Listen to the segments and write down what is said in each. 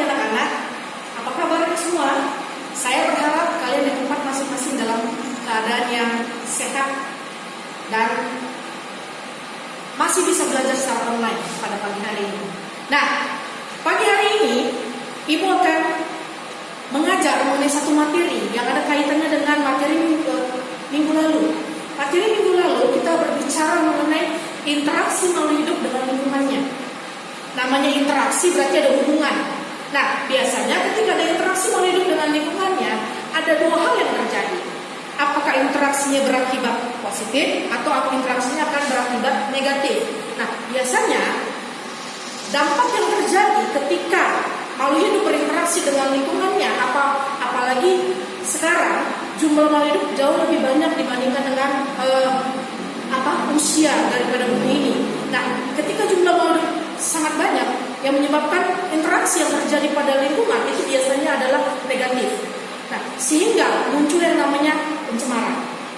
anak-anak, apa kabarnya semua? Saya berharap kalian di tempat masing-masing dalam keadaan yang sehat dan masih bisa belajar secara online pada pagi hari ini. Nah, pagi hari ini Ibu akan mengajar mengenai satu materi yang ada kaitannya dengan materi minggu lalu. Materi minggu lalu kita berbicara mengenai interaksi makhluk hidup dengan lingkungannya. Namanya interaksi berarti ada hubungan. Nah, biasanya ketika ada interaksi makhluk hidup dengan lingkungannya, ada dua hal yang terjadi. Apakah interaksinya berakibat positif atau apa interaksinya akan berakibat negatif. Nah, biasanya dampak yang terjadi ketika makhluk hidup berinteraksi dengan lingkungannya, apalagi sekarang jumlah makhluk hidup jauh lebih banyak dibandingkan dengan usia daripada bumi ini. Nah, ketika jumlah makhluk hidup sangat banyak, yang menyebabkan interaksi yang terjadi pada lingkungan itu biasanya adalah negatif. Nah, sehingga muncul yang namanya pencemaran.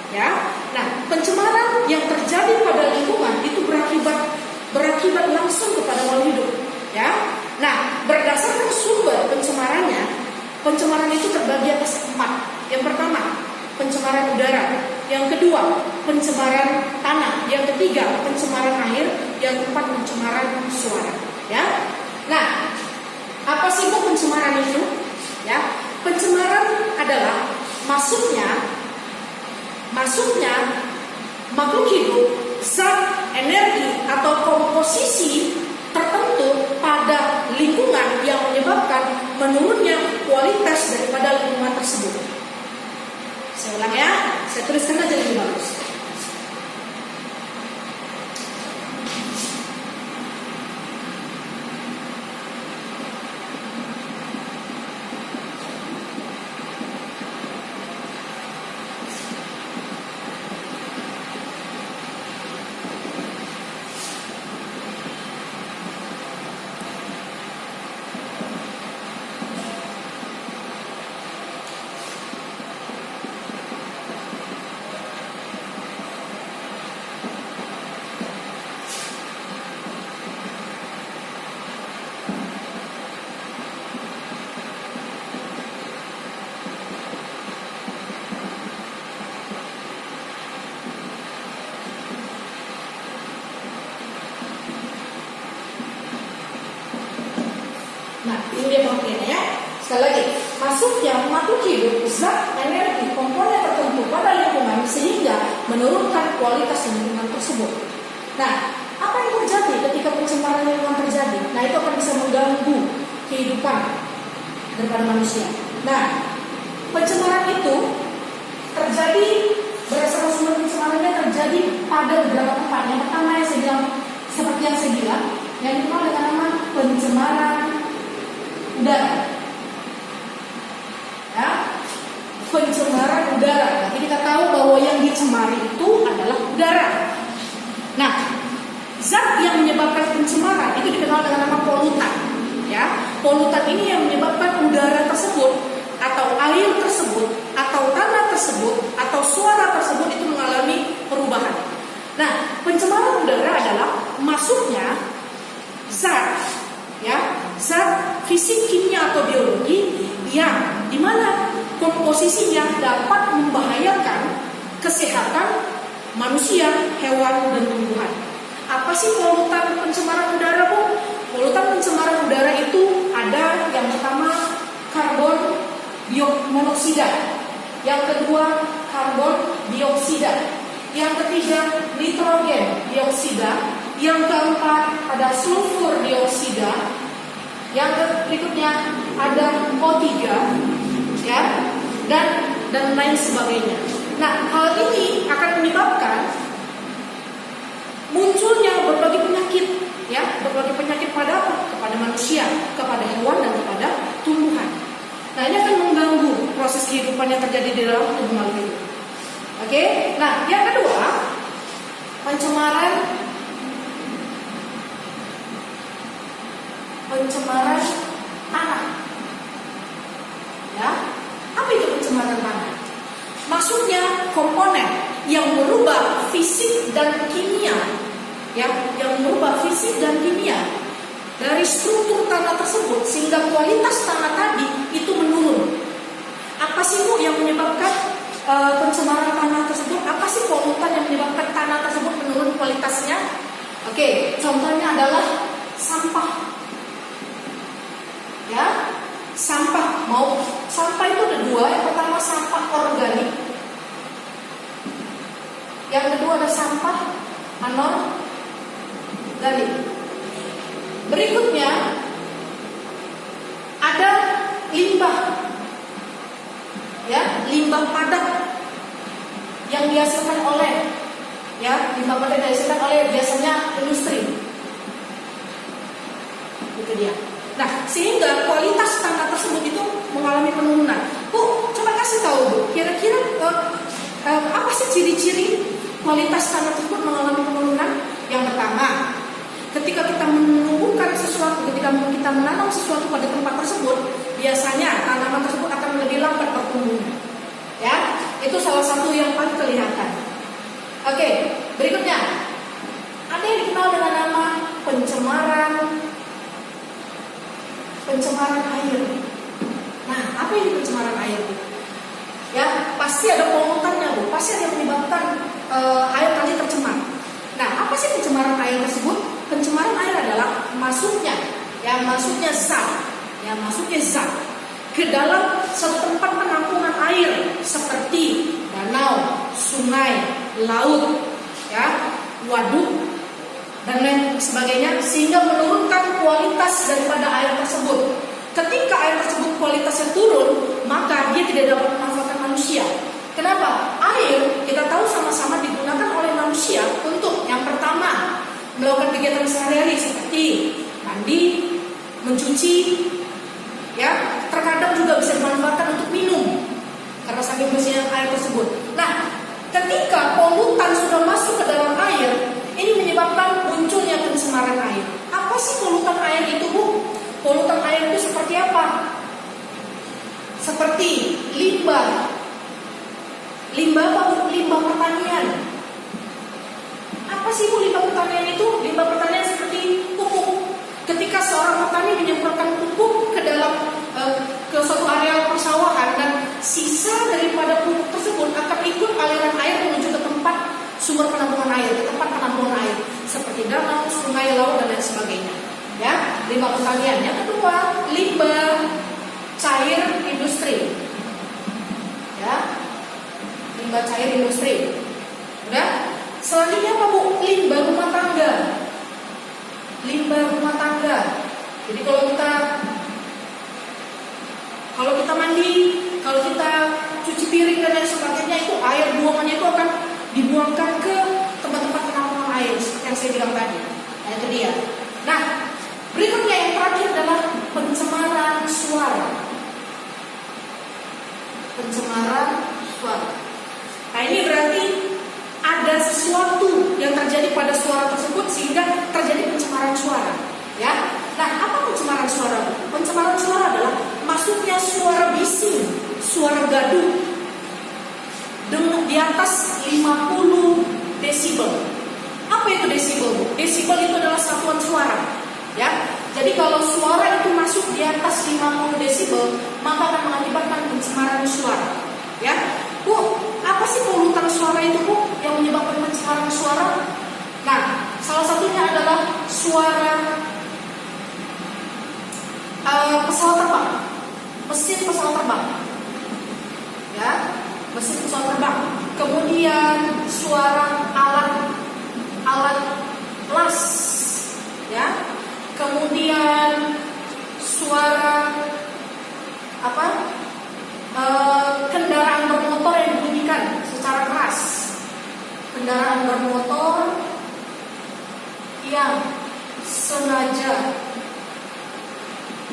Ya, nah pencemaran yang terjadi pada lingkungan itu berakibat langsung kepada makhluk hidup. Ya, nah berdasarkan sumber pencemarannya, pencemaran itu terbagi atas 4. Yang pertama, pencemaran udara. Yang kedua, pencemaran tanah. Yang ketiga, pencemaran air. Yang keempat, pencemaran suara. Ya, nah apa sih pencemaran itu? Ya, pencemaran adalah masuknya makhluk hidup, zat, energi atau komposisi tertentu pada lingkungan yang menyebabkan menurunnya kualitas daripada lingkungan tersebut. Saya ulang ya, saya tuliskan aja lebih bagus. Sekali lagi, masuknya makhluk hidup, zat, energi, komponen tertentu pada lingkungan sehingga menurunkan kualitas lingkungan tersebut. Nah, apa yang terjadi ketika pencemaran lingkungan terjadi? Nah, itu akan bisa mengganggu kehidupan daripada manusia. Nah, pencemaran itu terjadi berdasarkan sumber pencemarannya terjadi pada beberapa tempat. Yang pertama yang saya bilang, seperti yang saya bilang, yang dikenal dengan nama pencemaran udara. Pencemaran udara. Jadi kita tahu bahwa yang dicemari itu adalah udara. Nah, zat yang menyebabkan pencemaran itu dikenal dengan nama polutan. Ya, polutan ini yang menyebabkan udara tersebut, atau air tersebut, atau tanah tersebut, atau suara tersebut itu mengalami perubahan. Nah, pencemaran udara adalah masuknya zat, ya, zat fisik, kimia atau biologi yang dimana komposisinya dapat membahayakan kesehatan manusia, hewan, dan tumbuhan. Apa sih polutan pencemaran udara, Bu? Polutan pencemaran udara itu ada yang pertama karbon monoksida, yang kedua karbon dioksida, yang ketiga nitrogen dioksida, yang keempat ada sulfur dioksida, yang berikutnya ada O3, ya, dan lain sebagainya. Nah, hal ini akan menyebabkan munculnya berbagai penyakit, ya, berbagai penyakit kepada manusia, kepada hewan, dan kepada tumbuhan. Nah, ini akan mengganggu proses kehidupan yang terjadi di dalam tubuh makhluk hidup. Oke, nah yang kedua, pencemaran tanah. Ya, apa itu pencemaran tanah? Maksudnya komponen yang merubah fisik dan kimia, ya, yang merubah fisik dan kimia dari struktur tanah tersebut sehingga kualitas tanah tadi itu menurun. Apa sih Bu yang menyebabkan pencemaran tanah tersebut? Apa sih polutan yang menyebabkan tanah tersebut menurun kualitasnya? Oke, contohnya adalah sampah. Ya, sampah. Sampah itu ada dua. Yang pertama sampah organik. Yang kedua ada sampah anorganik. Berikutnya ada limbah. Ya, limbah padat yang dihasilkan oleh limbah padat yang dihasilkan oleh biasanya industri. Itu dia. Nah, sehingga kualitas tanah tersebut itu mengalami penurunan. Bu, coba kasih tahu Bu, kira-kira apa sih ciri-ciri kualitas tanah tersebut mengalami penurunan? Yang pertama, ketika kita menumbuhkan sesuatu, ketika kita menanam sesuatu pada tempat tersebut, biasanya tanaman tersebut akan lebih lambat bertumbuhnya. Ya, itu salah satu yang paling kelihatan. Oke, berikutnya ada yang dikenal dengan nama pencemaran air. Nah, apa ini pencemaran air? Ya, pasti ada polutannya Bu, pasti ada yang menyebabkan air tadi tercemar. Nah, apa sih pencemaran air tersebut? Pencemaran air adalah masuknya zat ke dalam satu tempat penampungan air seperti danau, sungai, laut, ya, waduk dan lain sebagainya, sehingga menurunkan kualitas daripada air tersebut. Ketika air tersebut kualitasnya turun, maka dia tidak dapat dimanfaatkan manusia. Kenapa? Air kita tahu sama-sama digunakan oleh manusia untuk yang pertama melakukan kegiatan sehari-hari seperti mandi, mencuci, ya, terkadang juga bisa dimanfaatkan untuk minum karena saking bersihnya air tersebut. Nah, ketika polutan sudah masuk ke dalam air, ini menyebabkan munculnya pencemaran air. Apa sih polutan air itu Bu? Polutan air itu seperti apa? Seperti limbah. Limbah apa Bu? Limbah pertanian. Apa sih Bu limbah pertanian itu? Limbah pertanian seperti pupuk. Ketika seorang petani menyemprotkan pupuk ke dalam ke suatu area persawahan, dan sisa daripada pupuk tersebut akan ikut aliran air menuju ke tempat sumber penampungan air, ke tempat penampungan air seperti danau, sungai, laut dan lain sebagainya. Ya, limbah pertanian. Yang kedua, limbah cair industri. Ya, limbah cair industri. Udah? Selanjutnya apa Bu? Limbah rumah tangga. Limbah rumah tangga. Jadi kalau kita mandi, kalau kita cuci piring dan lain sebagainya, itu air buangannya itu akan dibuangkan ke tempat-tempat penampungan air seperti yang saya bilang tadi. Nah, itu dia. Nah, berikutnya yang terakhir adalah pencemaran suara. Pencemaran suara. Nah, ini berarti ada sesuatu yang terjadi pada suara tersebut sehingga terjadi pencemaran suara. Ya. Nah, apa pencemaran suara? Pencemaran suara adalah masuknya suara bising, suara gaduh dengan di atas 50 desibel. Apa itu desibel? Desibel itu adalah satuan suara. Ya. Jadi kalau suara itu masuk di atas 50 desibel, maka akan mengakibatkan pencemaran suara. Ya. Bu, apa sih polutan suara itu Bu yang menyebabkan pencemaran suara? Nah, salah satunya adalah suara pesawat terbang, mesin pesawat terbang, ya, mesin pesawat terbang. Kemudian suara alat las, ya. Kemudian suara kendaraan bermotor yang dibunyikan secara keras, kendaraan bermotor yang sengaja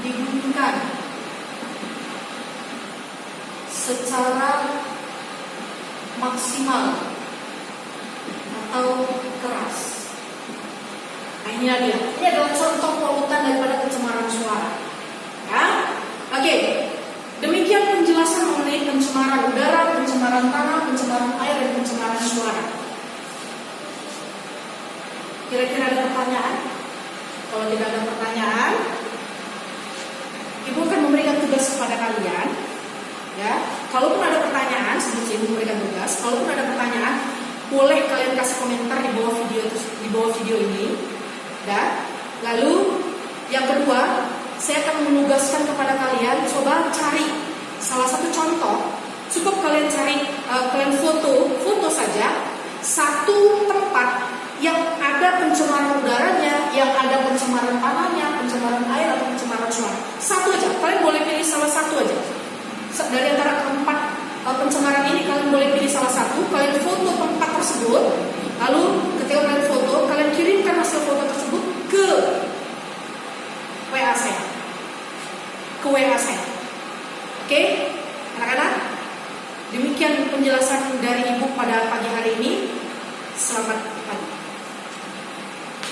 dibunyikan secara maksimal atau keras. Nah, ini dia. Ini adalah contoh polutan daripada pencemaran suara. Ya, oke. Demikian penjelasan mengenai pencemaran udara, pencemaran tanah, pencemaran air, dan pencemaran suara. Kira-kira ada pertanyaan? Kalau tidak ada pertanyaan, kepada kalian, ya. Kalaupun ada pertanyaan, sebelum saya memberikan tugas, kalaupun ada pertanyaan, boleh kalian kasih komentar di bawah video ini, ya. Lalu yang kedua, saya akan menugaskan kepada kalian coba cari salah satu contoh. Cukup kalian cari, kalian foto saja satu tempat yang ada pencemaran udaranya, yang ada pencemaran